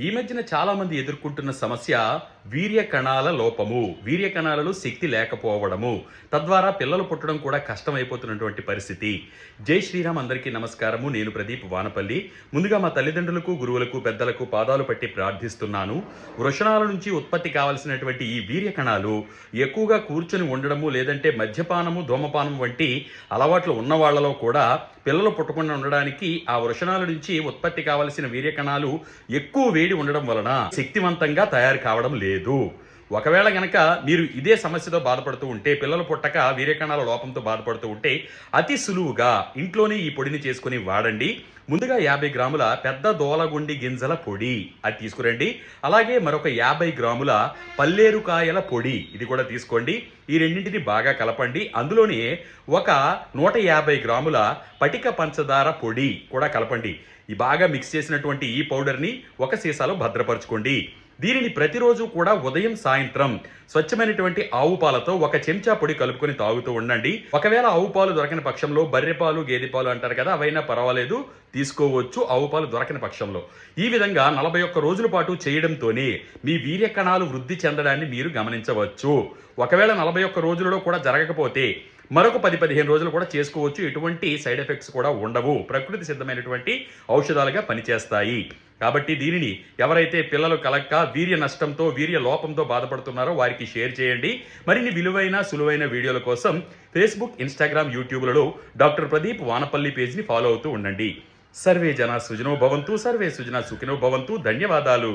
ఈ మధ్యన చాలా మంది ఎదుర్కొంటున్న సమస్య వీర్య కణాల లోపము. వీర్య కణాలలో శక్తి లేకపోవడము. తద్వారా పిల్లలు పుట్టడం కూడా కష్టమైపోతున్నటువంటి పరిస్థితి. జై శ్రీరామ్, అందరికీ నమస్కారము. నేను ప్రదీప్ వానపల్లి. ముందుగా మా తల్లిదండ్రులకు, గురువులకు, పెద్దలకు పాదాలు పట్టి ప్రార్థిస్తున్నాను. వృషణాల నుంచి ఉత్పత్తి కావాల్సినటువంటి ఈ వీర్య కణాలు ఎక్కువగా కూర్చొని ఉండడము, లేదంటే మద్యపానము, ధూమపానం వంటి అలవాట్లు ఉన్న వాళ్ళలో కూడా పిల్లలు పుట్టకుండా ఉండడానికి ఆ వృషణాల నుంచి ఉత్పత్తి కావలసిన వీర్య కణాలు ఎక్కువ వేడి ఉండడం వలన శక్తివంతంగా తయారు కావడం లేదు. ఒకవేళ గనక మీరు ఇదే సమస్యతో బాధపడుతూ ఉంటే, పిల్లలు పుట్టక వీర్యకణాల లోపంతో బాధపడుతూ ఉంటే అతి సులువుగా ఇంట్లోనే ఈ పొడిని చేసుకుని వాడండి. ముందుగా 50 గ్రాముల పెద్ద దోలగుండి గింజల పొడి అది తీసుకురండి. అలాగే మరొక 50 గ్రాముల పల్లేరుకాయల పొడి ఇది కూడా తీసుకోండి. ఈ రెండింటిని బాగా కలపండి. అందులోనే ఒక 150 గ్రాముల పటిక పంచదార పొడి కూడా కలపండి. ఈ బాగా మిక్స్ చేసినటువంటి ఈ పౌడర్ని ఒక సీసాలో భద్రపరచుకోండి. దీనిని ప్రతిరోజు కూడా ఉదయం సాయంత్రం స్వచ్ఛమైనటువంటి ఆవు పాలతో ఒక చెంచా పొడి కలుపుకొని తాగుతూ ఉండండి. ఒకవేళ ఆవు పాలు దొరకని పక్షంలో బర్రె పాలు, గేదె పాలు అంటారు కదా, అవైనా పర్వాలేదు, తీసుకోవచ్చు ఆవు పాలు దొరకని పక్షంలో. ఈ విధంగా 41 రోజుల పాటు చేయడంతోనే మీ వీర్య కణాలు వృద్ధి చెందడాన్ని మీరు గమనించవచ్చు. ఒకవేళ 41 రోజులలో కూడా జరగకపోతే మరొక 10-15 రోజులు కూడా చేసుకోవచ్చు. ఎటువంటి సైడ్ ఎఫెక్ట్స్ కూడా ఉండవు. ప్రకృతి సిద్ధమైనటువంటి ఔషధాలుగా పనిచేస్తాయి. కాబట్టి దీనిని ఎవరైతే పిల్లలు కలక్క వీర్య నష్టంతో, వీర్య లోపంతో బాధపడుతున్నారో వారికి షేర్ చేయండి. మరిన్ని విలువైన, సులువైన వీడియోల కోసం ఫేస్బుక్, ఇన్స్టాగ్రామ్, యూట్యూబ్లలో డాక్టర్ ప్రదీప్ వానపల్లి పేజ్ని ఫాలో అవుతూ ఉండండి. సర్వే జన సుజనో భవంతు, సర్వే సుజన సుఖినో భవంతు. ధన్యవాదాలు.